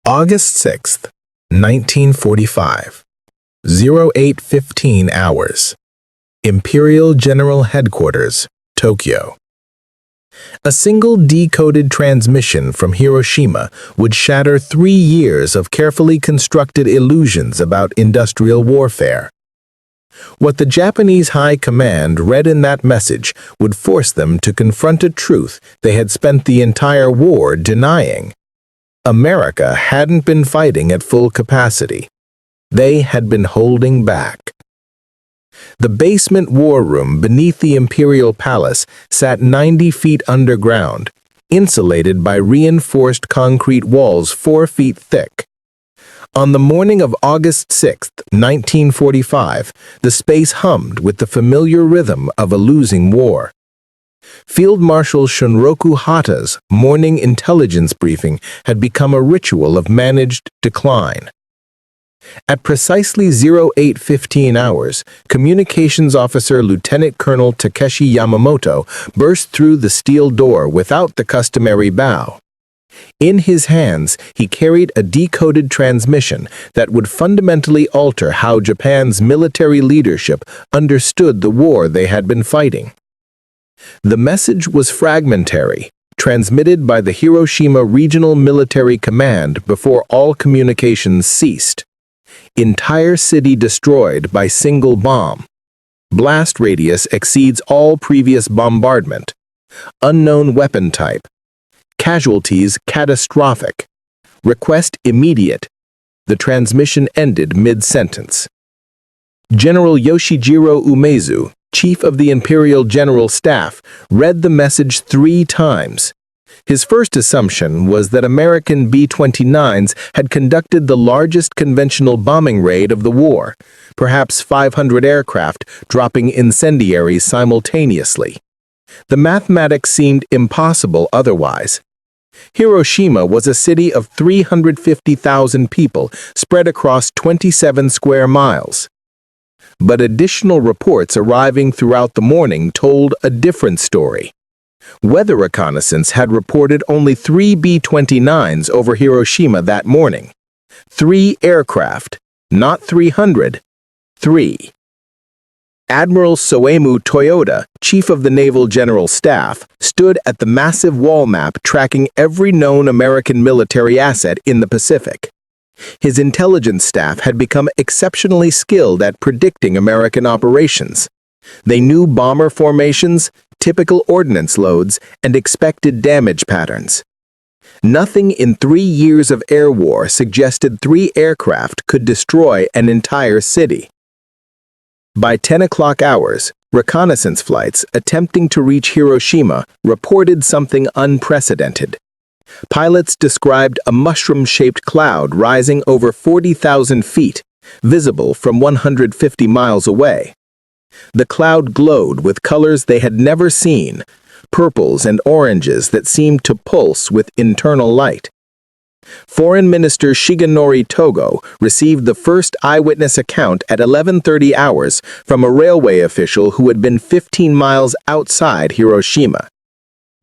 August 6th, 1945, 08:15 hours. Imperial General Headquarters, Tokyo. A single decoded transmission from Hiroshima would shatter 3 years of carefully constructed illusions about industrial warfare. What the Japanese High Command read in that message would force them to confront a truth they had spent the entire war denying. America hadn't been fighting at full capacity. They had been holding back. The basement war room beneath the Imperial Palace sat 90 feet underground, insulated by reinforced concrete walls 4 feet thick. On the morning of August 6, 1945, the space hummed with the familiar rhythm of a losing war. Field Marshal Shunroku Hata's morning intelligence briefing had become a ritual of managed decline. At precisely 08:15 hours, Communications Officer Lieutenant Colonel Takeshi Yamamoto burst through the steel door without the customary bow. In his hands, he carried a decoded transmission that would fundamentally alter how Japan's military leadership understood the war they had been fighting. The message was fragmentary, transmitted by the Hiroshima Regional Military Command before all communications ceased. Entire city destroyed by single bomb. Blast radius exceeds all previous bombardment. Unknown weapon type. Casualties catastrophic. Request immediate. The transmission ended mid-sentence. General Yoshijiro Umezu, Chief of the Imperial General Staff, read the message 3 times. His first assumption was that American B-29s had conducted the largest conventional bombing raid of the war, perhaps 500 aircraft dropping incendiaries simultaneously. The mathematics seemed impossible otherwise. Hiroshima was a city of 350,000 people spread across 27 square miles. But additional reports arriving throughout the morning told a different story. Weather reconnaissance had reported only 3 B-29s over Hiroshima that morning. 3 aircraft, not 300, 3. Admiral Soemu Toyoda, Chief of the Naval General Staff, stood at the massive wall map tracking every known American military asset in the Pacific. His intelligence staff had become exceptionally skilled at predicting American operations. They knew bomber formations, typical ordnance loads, and expected damage patterns. Nothing in 3 years of air war suggested 3 aircraft could destroy an entire city. By 10 o'clock hours, reconnaissance flights attempting to reach Hiroshima reported something unprecedented. Pilots described a mushroom-shaped cloud rising over 40,000 feet, visible from 150 miles away. The cloud glowed with colors they had never seen, purples and oranges that seemed to pulse with internal light. Foreign Minister Shigenori Togo received the first eyewitness account at 11:30 hours from a railway official who had been 15 miles outside Hiroshima.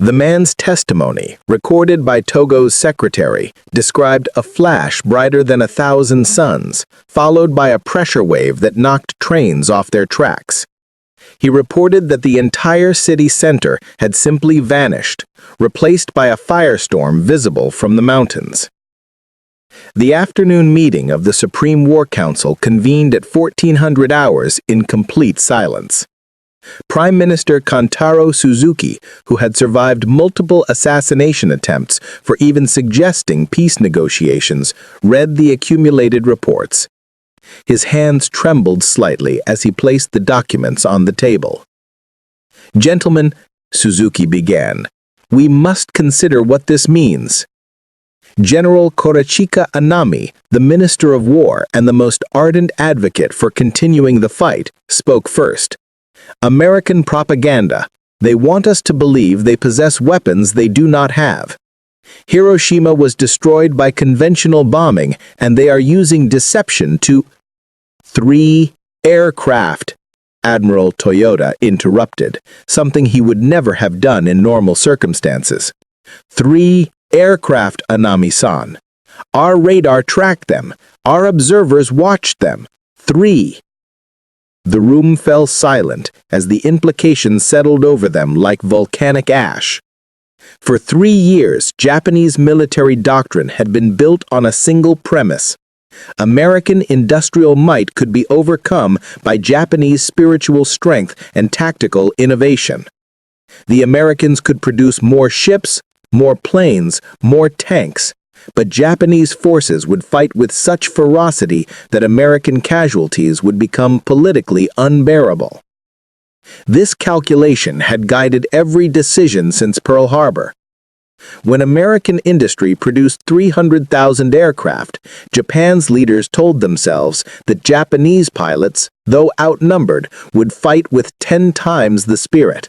The man's testimony, recorded by Togo's secretary, described a flash brighter than 1,000 suns, followed by a pressure wave that knocked trains off their tracks. He reported that the entire city center had simply vanished, replaced by a firestorm visible from the mountains. The afternoon meeting of the Supreme War Council convened at 1400 hours in complete silence. Prime Minister Kantaro Suzuki, who had survived multiple assassination attempts for even suggesting peace negotiations, read the accumulated reports. His hands trembled slightly as he placed the documents on the table. "Gentlemen," Suzuki began, "we must consider what this means." General Korachika Anami, the Minister of War and the most ardent advocate for continuing the fight, spoke first. "American propaganda. They want us to believe they possess weapons they do not have. Hiroshima was destroyed by conventional bombing, and they are using deception to—" 3 aircraft, Admiral Toyoda interrupted, something he would never have done in normal circumstances. 3 aircraft, Anami-san. Our radar tracked them. Our observers watched them. 3. The room fell silent as the implications settled over them like volcanic ash. For 3 years, Japanese military doctrine had been built on a single premise. American industrial might could be overcome by Japanese spiritual strength and tactical innovation. The Americans could produce more ships, more planes, more tanks, but Japanese forces would fight with such ferocity that American casualties would become politically unbearable. This calculation had guided every decision since Pearl Harbor. When American industry produced 300,000 aircraft, Japan's leaders told themselves that Japanese pilots, though outnumbered, would fight with 10 times the spirit.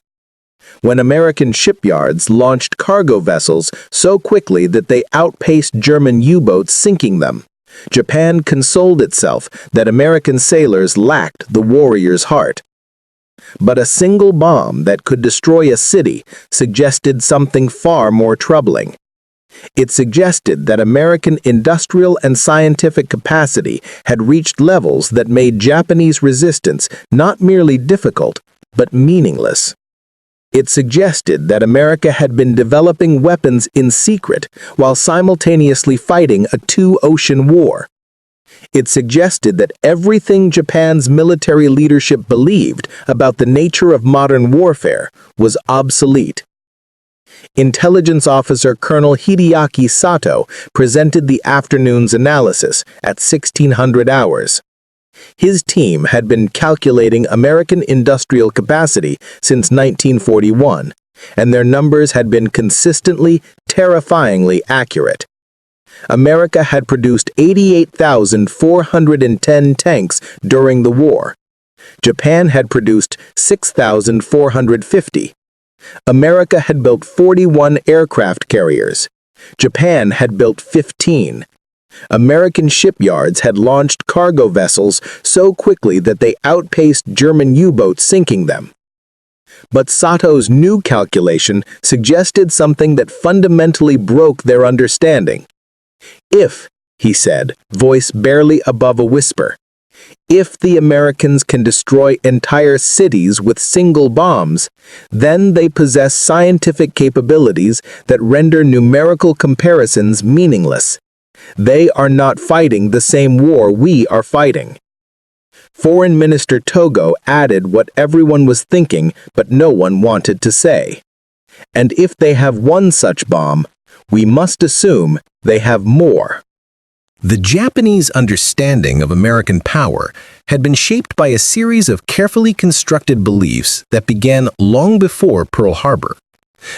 When American shipyards launched cargo vessels so quickly that they outpaced German U-boats sinking them, Japan consoled itself that American sailors lacked the warrior's heart. But a single bomb that could destroy a city suggested something far more troubling. It suggested that American industrial and scientific capacity had reached levels that made Japanese resistance not merely difficult, but meaningless. It suggested that America had been developing weapons in secret while simultaneously fighting a two-ocean war. It suggested that everything Japan's military leadership believed about the nature of modern warfare was obsolete. Intelligence officer Colonel Hideaki Sato presented the afternoon's analysis at 1600 hours. His team had been calculating American industrial capacity since 1941, and their numbers had been consistently, terrifyingly accurate. America had produced 88,410 tanks during the war. Japan had produced 6,450. America had built 41 aircraft carriers. Japan had built 15. American shipyards had launched cargo vessels so quickly that they outpaced German U-boats sinking them. But Sato's new calculation suggested something that fundamentally broke their understanding. If, he said, voice barely above a whisper, if the Americans can destroy entire cities with single bombs, then they possess scientific capabilities that render numerical comparisons meaningless. They are not fighting the same war we are fighting. Foreign Minister Togo added what everyone was thinking but no one wanted to say. And if they have one such bomb, we must assume they have more. The Japanese understanding of American power had been shaped by a series of carefully constructed beliefs that began long before Pearl Harbor.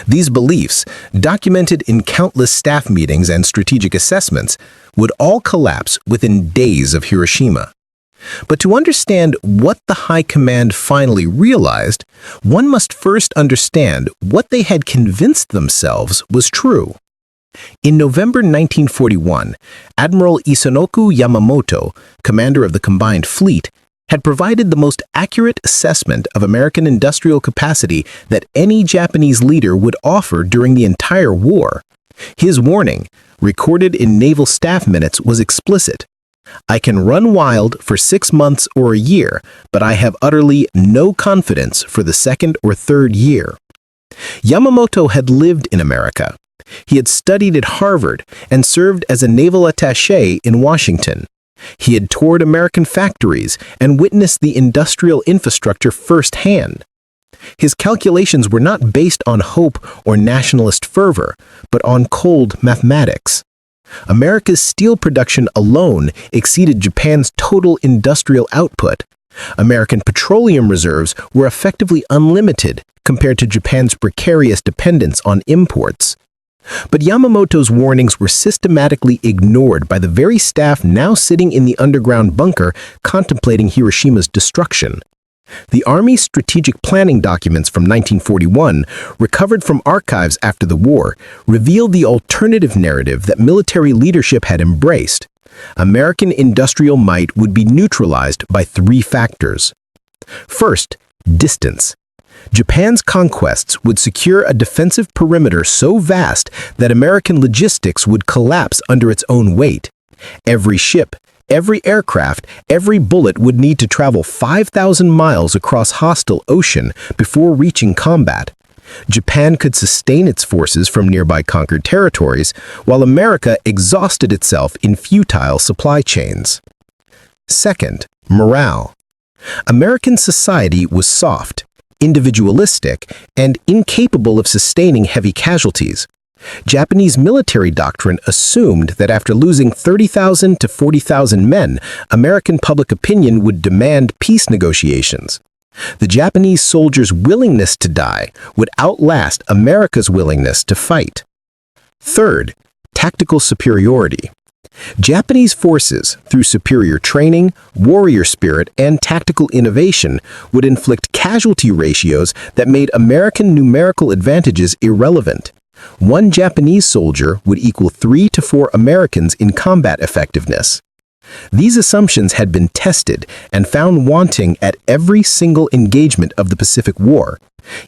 These beliefs, documented in countless staff meetings and strategic assessments, would all collapse within days of Hiroshima. But to understand what the High Command finally realized, one must first understand what they had convinced themselves was true. In November 1941, Admiral Isanoku Yamamoto, commander of the Combined Fleet, had provided the most accurate assessment of American industrial capacity that any Japanese leader would offer during the entire war. His warning, recorded in naval staff minutes, was explicit. I can run wild for 6 months or a year, but I have utterly no confidence for the second or third year. Yamamoto had lived in America. He had studied at Harvard and served as a naval attaché in Washington. He had toured American factories and witnessed the industrial infrastructure firsthand. His calculations were not based on hope or nationalist fervor, but on cold mathematics. America's steel production alone exceeded Japan's total industrial output. American petroleum reserves were effectively unlimited compared to Japan's precarious dependence on imports. But Yamamoto's warnings were systematically ignored by the very staff now sitting in the underground bunker contemplating Hiroshima's destruction. The Army's strategic planning documents from 1941, recovered from archives after the war, revealed the alternative narrative that military leadership had embraced. American industrial might would be neutralized by 3 factors. First, distance. Japan's conquests would secure a defensive perimeter so vast that American logistics would collapse under its own weight. Every ship, every aircraft, every bullet would need to travel 5,000 miles across hostile ocean before reaching combat. Japan could sustain its forces from nearby conquered territories, while America exhausted itself in futile supply chains. Second, morale. American society was soft, individualistic, and incapable of sustaining heavy casualties. Japanese military doctrine assumed that after losing 30,000 to 40,000 men, American public opinion would demand peace negotiations. The Japanese soldiers' willingness to die would outlast America's willingness to fight. Third, tactical superiority. Japanese forces, through superior training, warrior spirit, and tactical innovation, would inflict casualty ratios that made American numerical advantages irrelevant. One Japanese soldier would equal 3 to 4 Americans in combat effectiveness. These assumptions had been tested and found wanting at every single engagement of the Pacific War.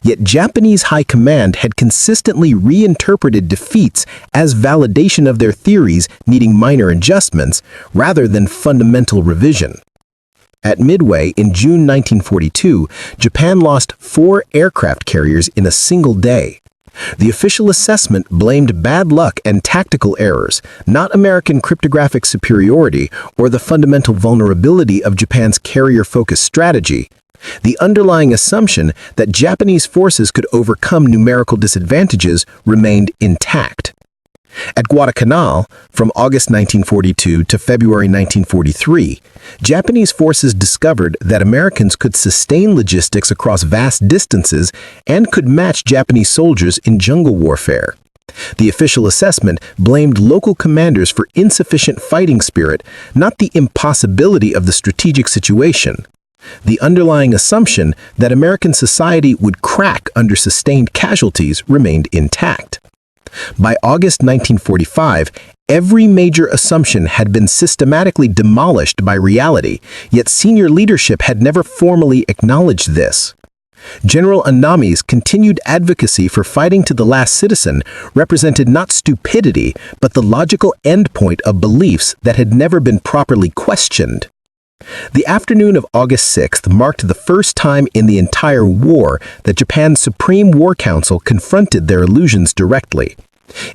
Yet Japanese high command had consistently reinterpreted defeats as validation of their theories needing minor adjustments rather than fundamental revision. At Midway in June 1942, Japan lost 4 aircraft carriers in a single day. The official assessment blamed bad luck and tactical errors, not American cryptographic superiority or the fundamental vulnerability of Japan's carrier-focused strategy. The underlying assumption that Japanese forces could overcome numerical disadvantages remained intact. At Guadalcanal, from August 1942 to February 1943, Japanese forces discovered that Americans could sustain logistics across vast distances and could match Japanese soldiers in jungle warfare. The official assessment blamed local commanders for insufficient fighting spirit, not the impossibility of the strategic situation. The underlying assumption that American society would crack under sustained casualties remained intact. By August 1945, every major assumption had been systematically demolished by reality, yet senior leadership had never formally acknowledged this. General Anami's continued advocacy for fighting to the last citizen represented not stupidity, but the logical endpoint of beliefs that had never been properly questioned. The afternoon of August 6th marked the first time in the entire war that Japan's Supreme War Council confronted their illusions directly.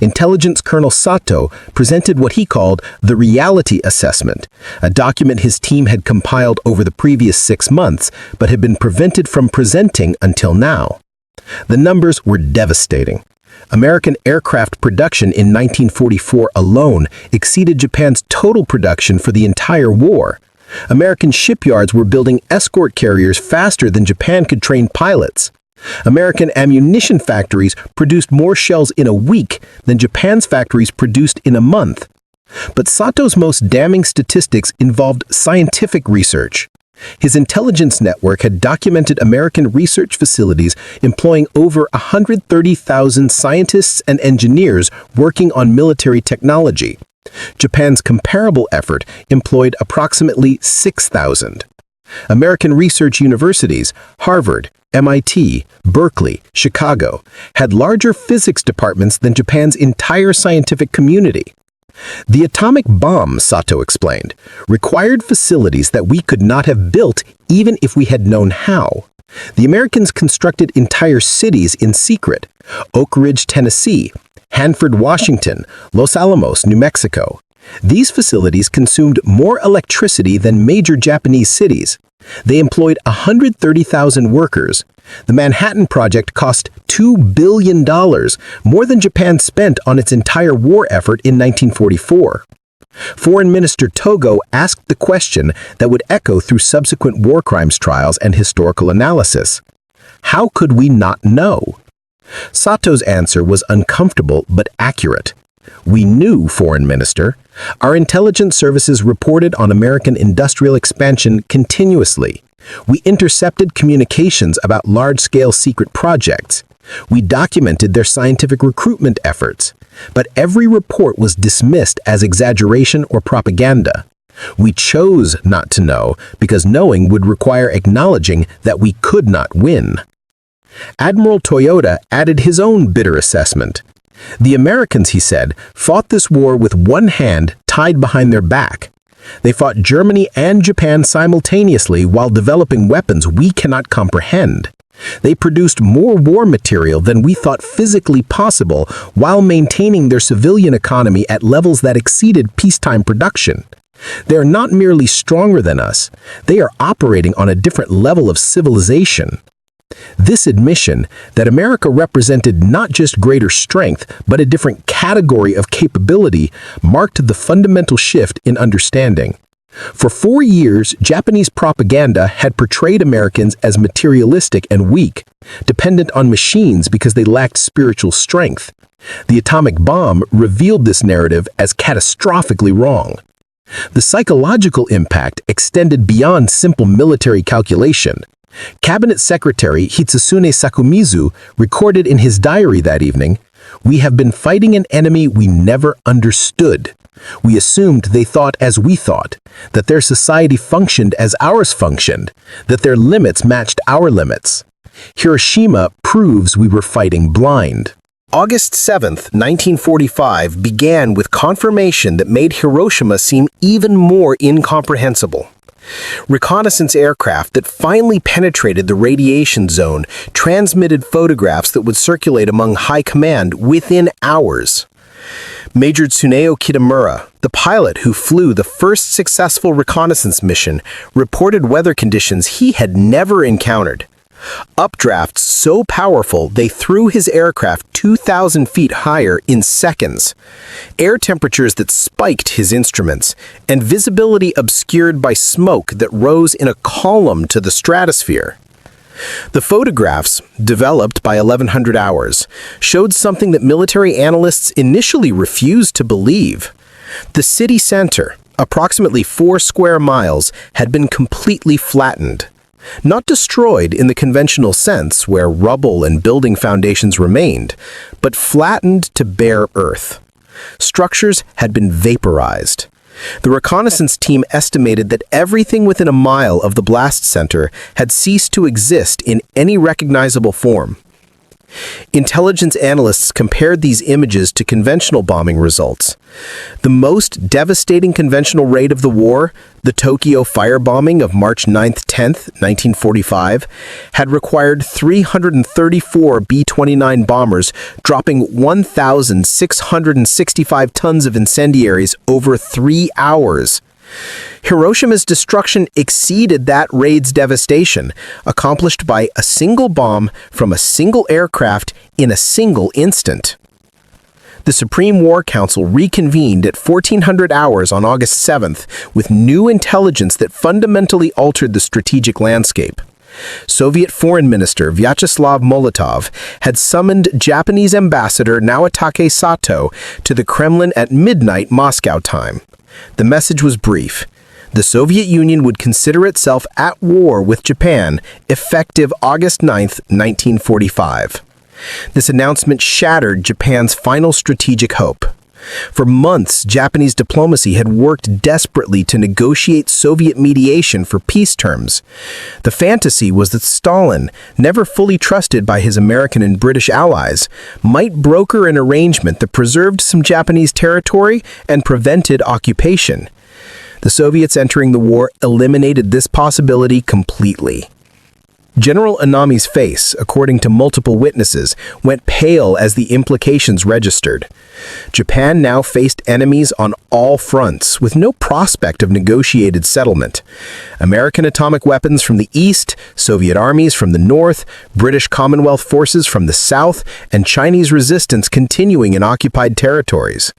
Intelligence Colonel Sato presented what he called the reality assessment, a document his team had compiled over the previous 6 months but had been prevented from presenting until now. The numbers were devastating. American aircraft production in 1944 alone exceeded Japan's total production for the entire war. American shipyards were building escort carriers faster than Japan could train pilots. American ammunition factories produced more shells in a week than Japan's factories produced in a month. But Sato's most damning statistics involved scientific research. His intelligence network had documented American research facilities employing over 130,000 scientists and engineers working on military technology. Japan's comparable effort employed approximately 6,000. American research universities, Harvard, MIT, Berkeley, Chicago, had larger physics departments than Japan's entire scientific community. The atomic bomb, Sato explained, required facilities that we could not have built even if we had known how. The Americans constructed entire cities in secret: Oak Ridge, Tennessee, Hanford, Washington, Los Alamos, New Mexico. These facilities consumed more electricity than major Japanese cities. They employed 130,000 workers. The Manhattan Project cost $2 billion, more than Japan spent on its entire war effort in 1944. Foreign Minister Togo asked the question that would echo through subsequent war crimes trials and historical analysis: how could we not know? Sato's answer was uncomfortable but accurate. We knew, Foreign Minister. Our intelligence services reported on American industrial expansion continuously. We intercepted communications about large-scale secret projects. We documented their scientific recruitment efforts. But every report was dismissed as exaggeration or propaganda. We chose not to know because knowing would require acknowledging that we could not win. Admiral Toyota added his own bitter assessment. The Americans, he said, fought this war with one hand tied behind their back. They fought Germany and Japan simultaneously while developing weapons we cannot comprehend. They produced more war material than we thought physically possible while maintaining their civilian economy at levels that exceeded peacetime production. They are not merely stronger than us, they are operating on a different level of civilization. This admission that America represented not just greater strength, but a different category of capability marked the fundamental shift in understanding. For 4 years, Japanese propaganda had portrayed Americans as materialistic and weak, dependent on machines because they lacked spiritual strength. The atomic bomb revealed this narrative as catastrophically wrong. The psychological impact extended beyond simple military calculation. Cabinet Secretary Hitsune Sakumizu recorded in his diary that evening, "We have been fighting an enemy we never understood. We assumed they thought as we thought, that their society functioned as ours functioned, that their limits matched our limits. Hiroshima proves we were fighting blind." August 7th, 1945 began with confirmation that made Hiroshima seem even more incomprehensible. Reconnaissance aircraft that finally penetrated the radiation zone transmitted photographs that would circulate among high command within hours. Major Tsuneo Kitamura, the pilot who flew the first successful reconnaissance mission, reported weather conditions he had never encountered. Updrafts so powerful they threw his aircraft 2,000 feet higher in seconds, air temperatures that spiked his instruments, and visibility obscured by smoke that rose in a column to the stratosphere. The photographs, developed by 1100 hours, showed something that military analysts initially refused to believe. The city center, approximately 4 square miles, had been completely flattened. Not destroyed in the conventional sense where rubble and building foundations remained, but flattened to bare earth. Structures had been vaporized. The reconnaissance team estimated that everything within a mile of the blast center had ceased to exist in any recognizable form. Intelligence analysts compared these images to conventional bombing results. The most devastating conventional raid of the war, the Tokyo firebombing of March 9-10, 1945, had required 334 B-29 bombers dropping 1,665 tons of incendiaries over 3 hours. Hiroshima's destruction exceeded that raid's devastation, accomplished by a single bomb from a single aircraft in a single instant. The Supreme War Council reconvened at 1400 hours on August 7th with new intelligence that fundamentally altered the strategic landscape. Soviet Foreign Minister Vyacheslav Molotov had summoned Japanese Ambassador Naotake Sato to the Kremlin at midnight Moscow time. The message was brief. The Soviet Union would consider itself at war with Japan, effective August 9, 1945. This announcement shattered Japan's final strategic hope. For months, Japanese diplomacy had worked desperately to negotiate Soviet mediation for peace terms. The fantasy was that Stalin, never fully trusted by his American and British allies, might broker an arrangement that preserved some Japanese territory and prevented occupation. The Soviets entering the war eliminated this possibility completely. General Anami's face, according to multiple witnesses, went pale as the implications registered. Japan now faced enemies on all fronts, with no prospect of negotiated settlement. American atomic weapons from the east, Soviet armies from the north, British Commonwealth forces from the south, and Chinese resistance continuing in occupied territories.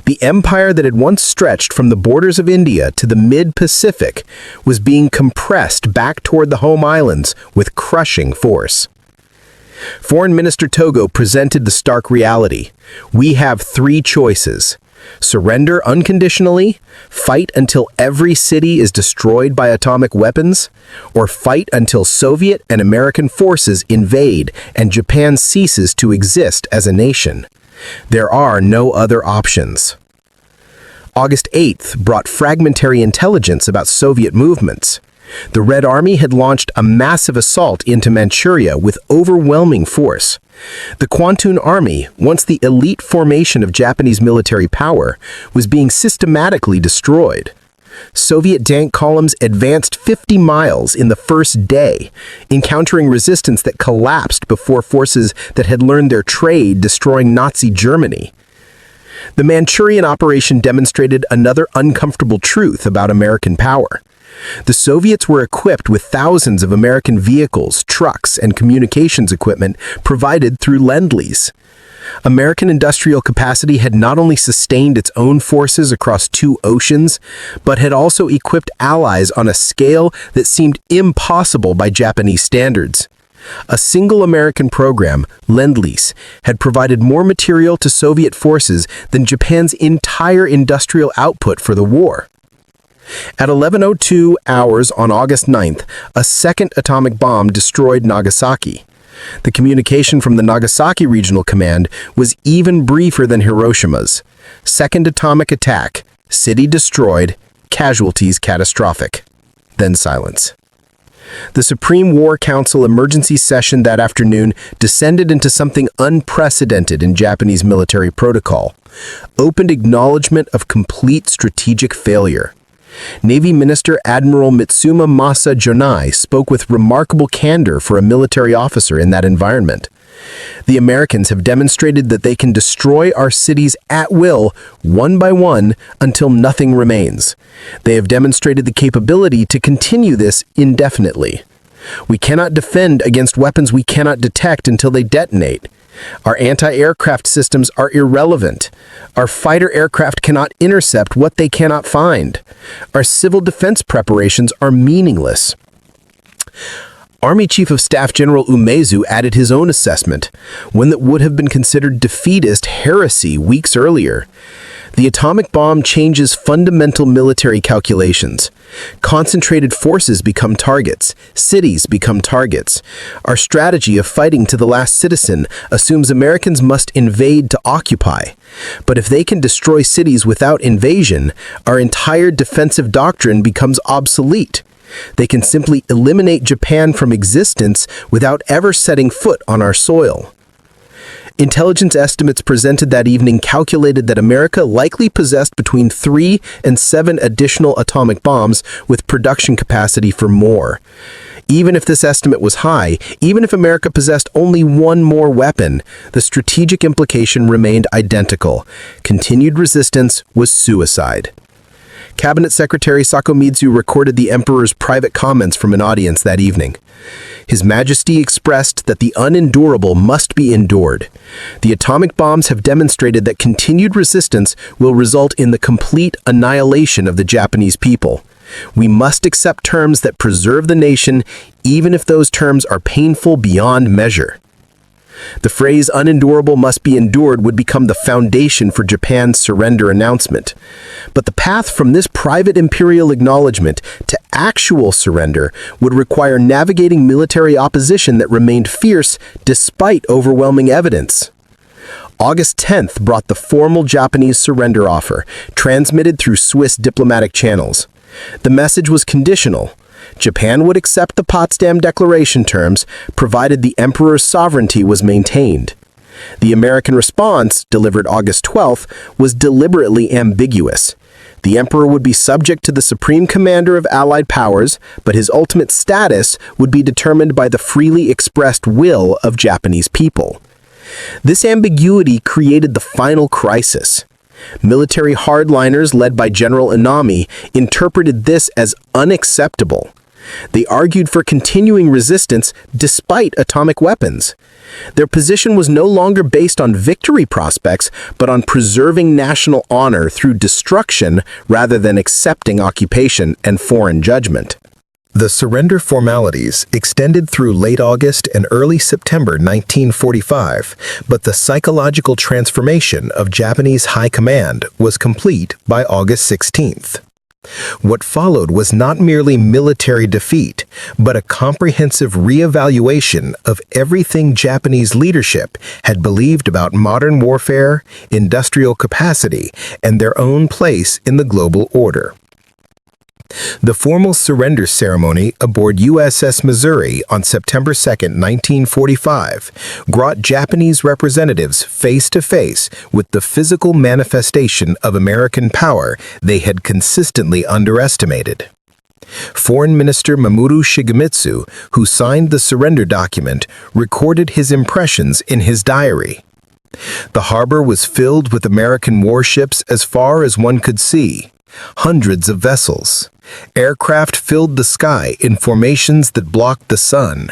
The empire that had once stretched from the borders of India to the mid-Pacific was being compressed back toward the home islands with crushing force. Foreign Minister Togo presented the stark reality. We have 3 choices: surrender unconditionally, fight until every city is destroyed by atomic weapons, or fight until Soviet and American forces invade and Japan ceases to exist as a nation. There are no other options. August 8th brought fragmentary intelligence about Soviet movements. The Red Army had launched a massive assault into Manchuria with overwhelming force. The Kwantung Army, once the elite formation of Japanese military power, was being systematically destroyed. Soviet tank columns advanced 50 miles in the first day, encountering resistance that collapsed before forces that had learned their trade destroying Nazi Germany. The Manchurian operation demonstrated another uncomfortable truth about American power. The Soviets were equipped with thousands of American vehicles, trucks, and communications equipment provided through Lend-Lease. American industrial capacity had not only sustained its own forces across 2 oceans, but had also equipped allies on a scale that seemed impossible by Japanese standards. A single American program, Lend-Lease, had provided more material to Soviet forces than Japan's entire industrial output for the war. At 11:02 hours on August 9th, a second atomic bomb destroyed Nagasaki. The communication from the Nagasaki Regional Command was even briefer than Hiroshima's. Second atomic attack, city destroyed, casualties catastrophic. Then silence. The Supreme War Council emergency session that afternoon descended into something unprecedented in Japanese military protocol: open acknowledgement of complete strategic failure. Navy Minister Admiral Mitsuma Masa Jonai spoke with remarkable candor for a military officer in that environment. The Americans have demonstrated that they can destroy our cities at will, one by one, until nothing remains. They have demonstrated the capability to continue this indefinitely. We cannot defend against weapons we cannot detect until they detonate. Our anti-aircraft systems are irrelevant. Our fighter aircraft cannot intercept what they cannot find. Our civil defense preparations are meaningless. Army Chief of Staff General Umezu added his own assessment, one that would have been considered defeatist heresy weeks earlier. The atomic bomb changes fundamental military calculations. Concentrated forces become targets. Cities become targets. Our strategy of fighting to the last citizen assumes Americans must invade to occupy. But if they can destroy cities without invasion, our entire defensive doctrine becomes obsolete. They can simply eliminate Japan from existence without ever setting foot on our soil. Intelligence estimates presented that evening calculated that America likely possessed between 3 and 7 additional atomic bombs with production capacity for more. Even if this estimate was high, even if America possessed only one more weapon, the strategic implication remained identical. Continued resistance was suicide. Cabinet Secretary Sakomitsu recorded the Emperor's private comments from an audience that evening. His Majesty expressed that the unendurable must be endured. The atomic bombs have demonstrated that continued resistance will result in the complete annihilation of the Japanese people. We must accept terms that preserve the nation, even if those terms are painful beyond measure. The phrase unendurable must be endured would become the foundation for Japan's surrender announcement. But the path from this private imperial acknowledgement to actual surrender would require navigating military opposition that remained fierce despite overwhelming evidence. August 10th brought the formal Japanese surrender offer, transmitted through Swiss diplomatic channels. The message was conditional. Japan would accept the Potsdam Declaration terms, provided the Emperor's sovereignty was maintained. The American response, delivered August 12th, was deliberately ambiguous. The Emperor would be subject to the Supreme Commander of Allied powers, but his ultimate status would be determined by the freely expressed will of Japanese people. This ambiguity created the final crisis. Military hardliners led by General Inami interpreted this as unacceptable. They argued for continuing resistance despite atomic weapons. Their position was no longer based on victory prospects, but on preserving national honor through destruction rather than accepting occupation and foreign judgment. The surrender formalities extended through late August and early September 1945, but the psychological transformation of Japanese high command was complete by August 16th. What followed was not merely military defeat, but a comprehensive reevaluation of everything Japanese leadership had believed about modern warfare, industrial capacity, and their own place in the global order. The formal surrender ceremony aboard USS Missouri on September 2, 1945, brought Japanese representatives face to face with the physical manifestation of American power they had consistently underestimated. Foreign Minister Mamoru Shigemitsu, who signed the surrender document, recorded his impressions in his diary. The harbor was filled with American warships as far as one could see. Hundreds of vessels. Aircraft filled the sky in formations that blocked the sun.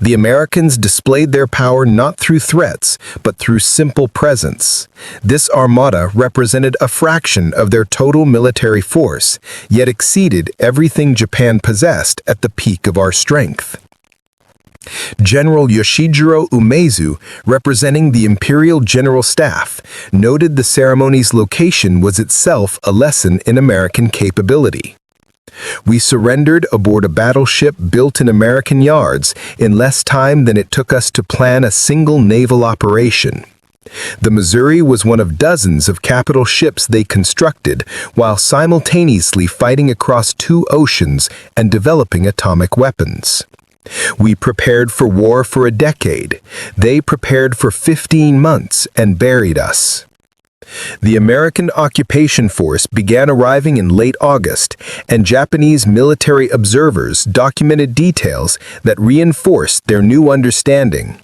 The Americans displayed their power not through threats, but through simple presence. This armada represented a fraction of their total military force, yet exceeded everything Japan possessed at the peak of our strength. General Yoshijiro Umezu, representing the Imperial General Staff, noted the ceremony's location was itself a lesson in American capability. We surrendered aboard a battleship built in American yards in less time than it took us to plan a single naval operation. The Missouri was one of dozens of capital ships they constructed while simultaneously fighting across 2 oceans and developing atomic weapons. We prepared for war for a decade. They prepared for 15 months and buried us. The American occupation force began arriving in late August, and Japanese military observers documented details that reinforced their new understanding.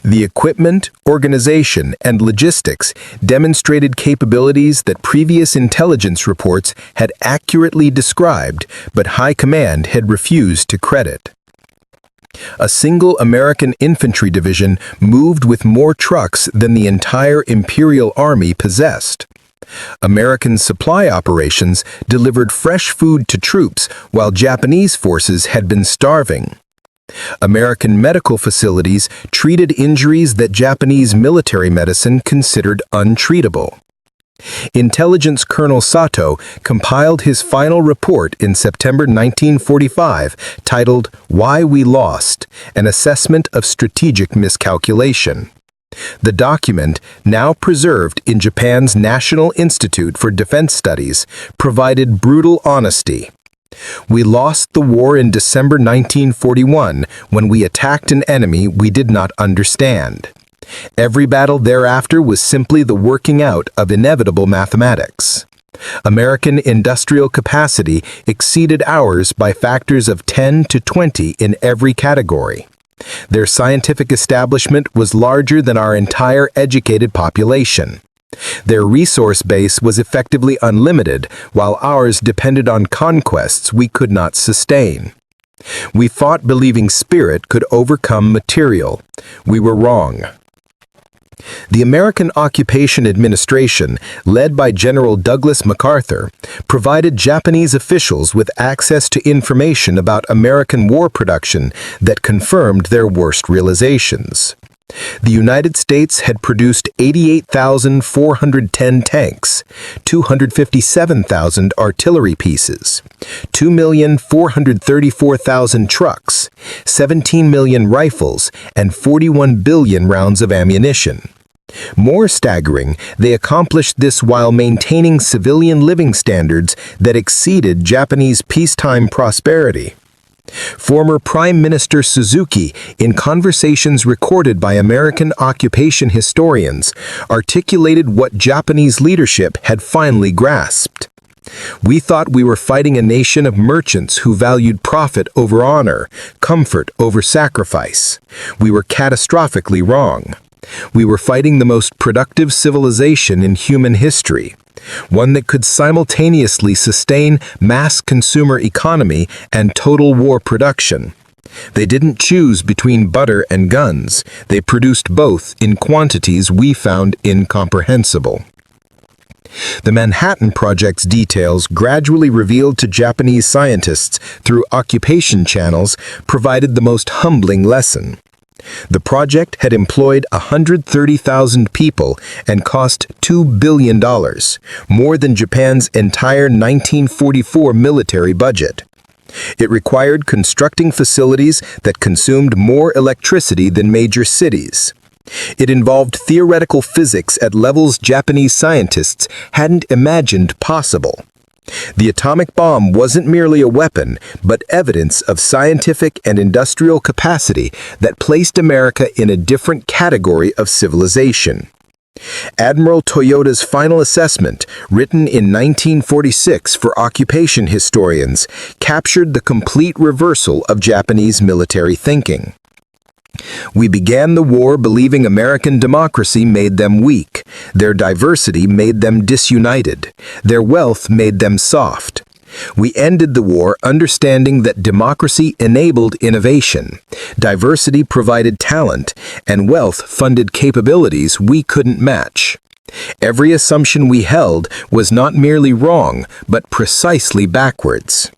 The equipment, organization, and logistics demonstrated capabilities that previous intelligence reports had accurately described, but High Command had refused to credit. A single American infantry division moved with more trucks than the entire Imperial Army possessed. American supply operations delivered fresh food to troops while Japanese forces had been starving. American medical facilities treated injuries that Japanese military medicine considered untreatable. Intelligence Colonel Sato compiled his final report in September 1945 titled Why We Lost, an assessment of strategic miscalculation. The document, now preserved in Japan's National Institute for Defense Studies, provided brutal honesty. We lost the war in December 1941 when we attacked an enemy we did not understand. Every battle thereafter was simply the working out of inevitable mathematics. American industrial capacity exceeded ours by factors of 10 to 20 in every category. Their scientific establishment was larger than our entire educated population. Their resource base was effectively unlimited, while ours depended on conquests we could not sustain. We fought believing spirit could overcome material. We were wrong. The American Occupation Administration, led by General Douglas MacArthur, provided Japanese officials with access to information about American war production that confirmed their worst realizations. The United States had produced 88,410 tanks, 257,000 artillery pieces, 2,434,000 trucks, 17 million rifles, and 41 billion rounds of ammunition. More staggering, they accomplished this while maintaining civilian living standards that exceeded Japanese peacetime prosperity. Former Prime Minister Suzuki, in conversations recorded by American occupation historians, articulated what Japanese leadership had finally grasped. We thought we were fighting a nation of merchants who valued profit over honor, comfort over sacrifice. We were catastrophically wrong. We were fighting the most productive civilization in human history, one that could simultaneously sustain mass consumer economy and total war production. They didn't choose between butter and guns. They produced both in quantities we found incomprehensible. The Manhattan Project's details, gradually revealed to Japanese scientists through occupation channels, provided the most humbling lesson. The project had employed 130,000 people and cost $2 billion, more than Japan's entire 1944 military budget. It required constructing facilities that consumed more electricity than major cities. It involved theoretical physics at levels Japanese scientists hadn't imagined possible. The atomic bomb wasn't merely a weapon, but evidence of scientific and industrial capacity that placed America in a different category of civilization. Admiral Toyoda's final assessment, written in 1946 for occupation historians, captured the complete reversal of Japanese military thinking. We began the war believing American democracy made them weak, their diversity made them disunited, their wealth made them soft. We ended the war understanding that democracy enabled innovation, diversity provided talent, and wealth funded capabilities we couldn't match. Every assumption we held was not merely wrong, but precisely backwards.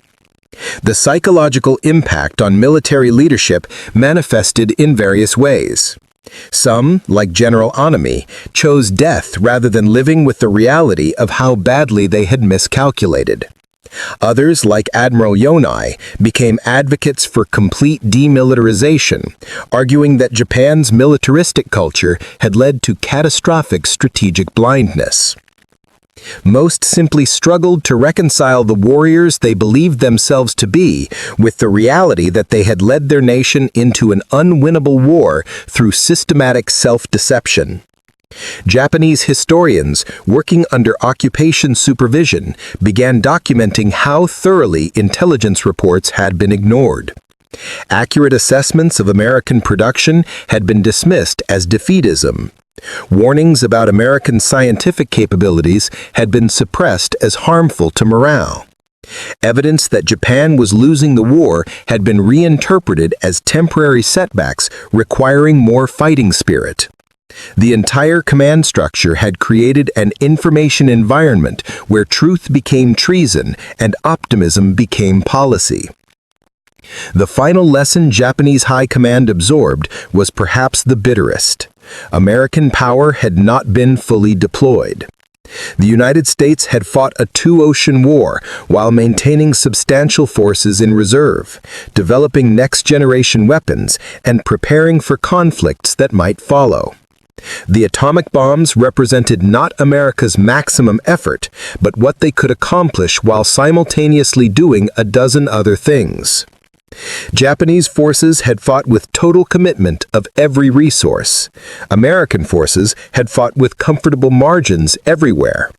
The psychological impact on military leadership manifested in various ways. Some, like General Onami, chose death rather than living with the reality of how badly they had miscalculated. Others, like Admiral Yonai, became advocates for complete demilitarization, arguing that Japan's militaristic culture had led to catastrophic strategic blindness. Most simply struggled to reconcile the warriors they believed themselves to be with the reality that they had led their nation into an unwinnable war through systematic self-deception. Japanese historians, working under occupation supervision, began documenting how thoroughly intelligence reports had been ignored. Accurate assessments of American production had been dismissed as defeatism. Warnings about American scientific capabilities had been suppressed as harmful to morale. Evidence that Japan was losing the war had been reinterpreted as temporary setbacks requiring more fighting spirit. The entire command structure had created an information environment where truth became treason and optimism became policy. The final lesson Japanese High Command absorbed was perhaps the bitterest. American power had not been fully deployed. The United States had fought a two-ocean war while maintaining substantial forces in reserve, developing next-generation weapons, and preparing for conflicts that might follow. The atomic bombs represented not America's maximum effort, but what they could accomplish while simultaneously doing a dozen other things. Japanese forces had fought with total commitment of every resource. American forces had fought with comfortable margins everywhere.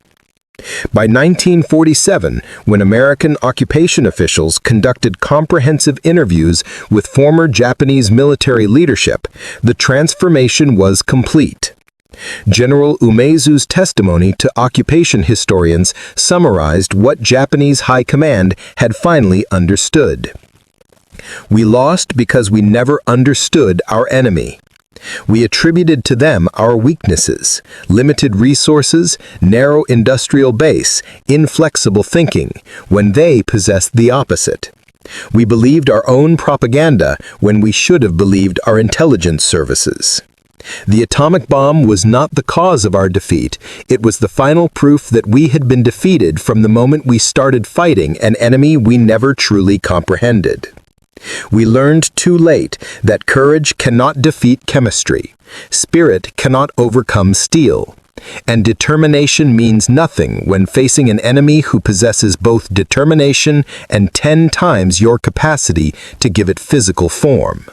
By 1947, when American occupation officials conducted comprehensive interviews with former Japanese military leadership, the transformation was complete. General Umezu's testimony to occupation historians summarized what Japanese High Command had finally understood. We lost because we never understood our enemy. We attributed to them our weaknesses, limited resources, narrow industrial base, inflexible thinking, when they possessed the opposite. We believed our own propaganda when we should have believed our intelligence services. The atomic bomb was not the cause of our defeat. It was the final proof that we had been defeated from the moment we started fighting an enemy we never truly comprehended. We learned too late that courage cannot defeat chemistry, spirit cannot overcome steel, and determination means nothing when facing an enemy who possesses both determination and 10 times your capacity to give it physical form.